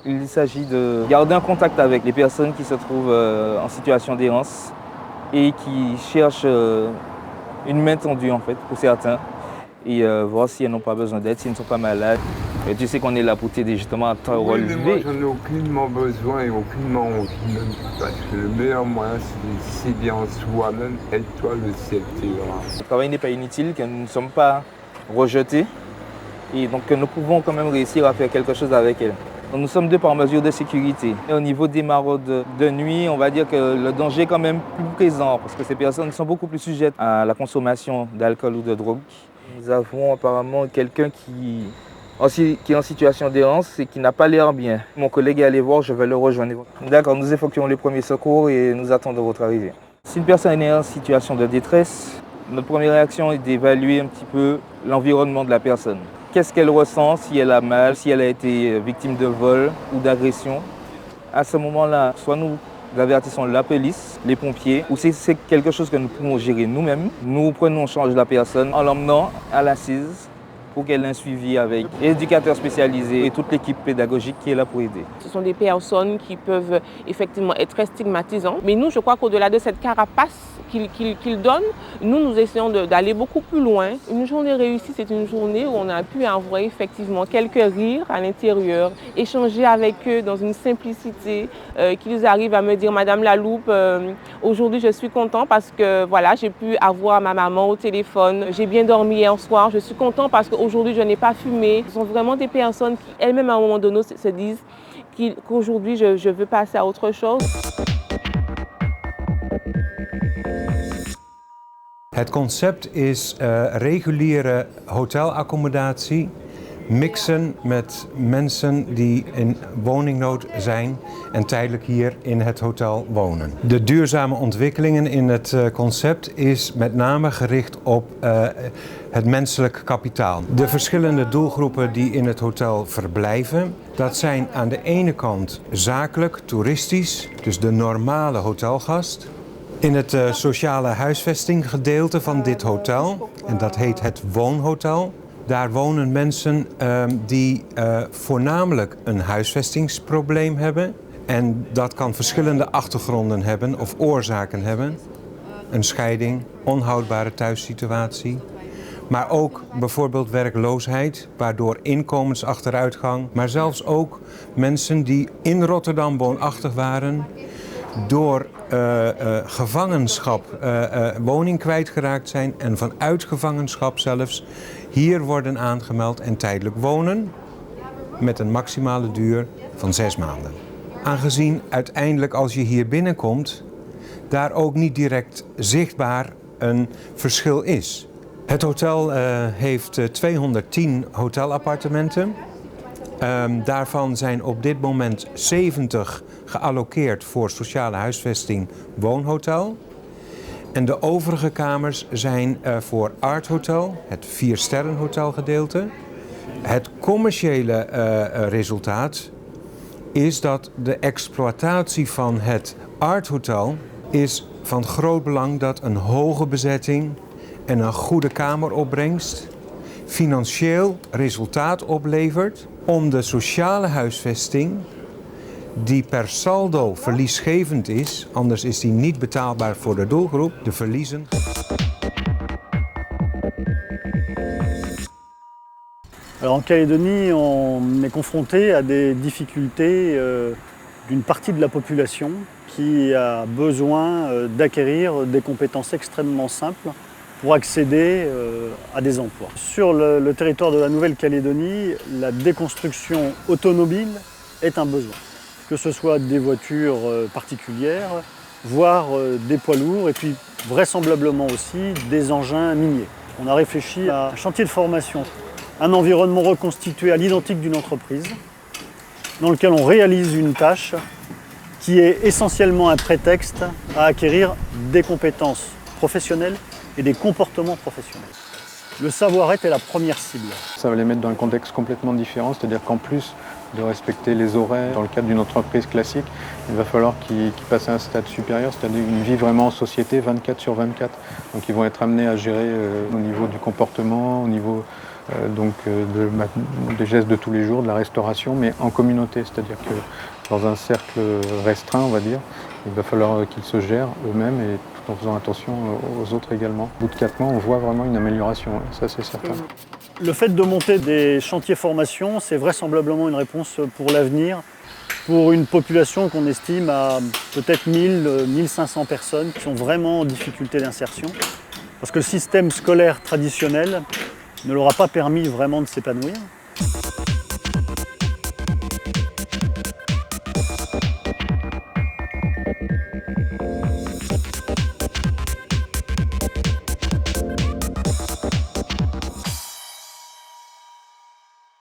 Il s'agit de garder un contact avec les personnes qui se trouvent en situation d'errance et qui cherchent une main tendue en fait pour certains et voir si elles n'ont pas besoin d'aide, s'ils ne sont pas malades. Et tu sais qu'on est là pour t'aider justement à te Oui, mais moi relever. j'en ai aucunement besoin et aucunement envie même. Parce que le meilleur moyen c'est s'aider en soi-même, aide-toi, le ciel t'aidera. Le travail n'est pas inutile, que nous ne sommes pas rejetés et donc que nous pouvons quand même réussir à faire quelque chose avec elles. Donc, nous sommes deux par mesure de sécurité. Et au niveau des maraudes de nuit, on va dire que le danger est quand même plus présent parce que ces personnes sont beaucoup plus sujettes à la consommation d'alcool ou de drogue. Nous avons apparemment quelqu'un qui est en situation d'errance et qui n'a pas l'air bien. Mon collègue est allé voir, je vais le rejoindre. D'accord, nous effectuons les premiers secours et nous attendons votre arrivée. Si une personne est en situation de détresse, notre première réaction est d'évaluer un petit peu l'environnement de la personne. Qu'est-ce qu'elle ressent, si elle a mal, si elle a été victime de vol ou d'agression. À ce moment-là, soit nous avertissons la police, les pompiers, ou si c'est quelque chose que nous pouvons gérer nous-mêmes, nous prenons en charge la personne en l'emmenant à l'assise pour qu'elle ait un suivi avec éducateurs spécialisés et toute l'équipe pédagogique qui est là pour aider. Ce sont des personnes qui peuvent effectivement être très stigmatisantes. Mais nous, je crois qu'au-delà de cette carapace qu'ils donnent, nous essayons d'aller beaucoup plus loin. Une journée réussie, c'est une journée où on a pu avoir effectivement quelques rires à l'intérieur, échanger avec eux dans une simplicité, qu'ils arrivent à me dire « Madame Laloupe, aujourd'hui je suis content parce que voilà, j'ai pu avoir ma maman au téléphone, j'ai bien dormi hier soir, je suis content parce qu'aujourd'hui je n'ai pas fumé ». Ce sont vraiment des personnes qui elles-mêmes à un moment donné se disent qu'aujourd'hui je veux passer à autre chose. Het concept is reguliere hotelaccommodatie mixen met mensen die in woningnood zijn en tijdelijk hier in het hotel wonen. De duurzame ontwikkelingen in het concept is met name gericht op het menselijk kapitaal. De verschillende doelgroepen die in het hotel verblijven, dat zijn aan de ene kant zakelijk, toeristisch, dus de normale hotelgast. In het sociale huisvestinggedeelte van dit hotel, en dat heet het woonhotel, daar wonen mensen die voornamelijk een huisvestingsprobleem hebben. En dat kan verschillende achtergronden hebben of oorzaken hebben. Een scheiding, onhoudbare thuissituatie. Maar ook bijvoorbeeld werkloosheid, waardoor inkomensachteruitgang. Maar zelfs ook mensen die in Rotterdam woonachtig waren, door gevangenschap woning kwijtgeraakt zijn en vanuit gevangenschap zelfs hier worden aangemeld en tijdelijk wonen met een maximale duur van 6 maanden. Aangezien uiteindelijk als je hier binnenkomt daar ook niet direct zichtbaar een verschil is. Het hotel heeft 210 hotelappartementen. Daarvan zijn op dit moment 70 gealloceerd voor sociale huisvesting woonhotel. En de overige kamers zijn voor Art Hotel, het 4-sterrenhotel gedeelte. Het commerciële resultaat is dat de exploitatie van het Art Hotel is van groot belang dat een hoge bezetting en een goede kameropbrengst financieel resultaat oplevert om de sociale huisvesting die per saldo verliesgevend is, anders is die niet betaalbaar voor de doelgroep, de verliezen. Alors en Calédonie, on est confronté à des difficultés d'une partie de la population qui a besoin d'acquérir des compétences extrêmement simples pour accéder à des emplois. Sur le territoire de la Nouvelle-Calédonie, la déconstruction automobile est un besoin. Que ce soit des voitures particulières, voire des poids lourds, et puis vraisemblablement aussi des engins miniers. On a réfléchi à un chantier de formation, un environnement reconstitué à l'identique d'une entreprise, dans lequel on réalise une tâche qui est essentiellement un prétexte à acquérir des compétences professionnelles et des comportements professionnels. Le savoir-être est la première cible. Ça va les mettre dans un contexte complètement différent, c'est-à-dire qu'en plus de respecter les horaires dans le cadre d'une entreprise classique, il va falloir qu'ils passent à un stade supérieur, c'est-à-dire une vie vraiment en société 24/24. Donc ils vont être amenés à gérer au niveau du comportement, au niveau des gestes de tous les jours, de la restauration, mais en communauté, c'est-à-dire que dans un cercle restreint, on va dire, il va falloir qu'ils se gèrent eux-mêmes et tout en faisant attention aux autres également. Au bout de 4 mois, on voit vraiment une amélioration, ça c'est certain. Le fait de monter des chantiers formation, c'est vraisemblablement une réponse pour l'avenir, pour une population qu'on estime à peut-être 1500 personnes qui sont vraiment en difficulté d'insertion. Parce que le système scolaire traditionnel ne leur a pas permis vraiment de s'épanouir.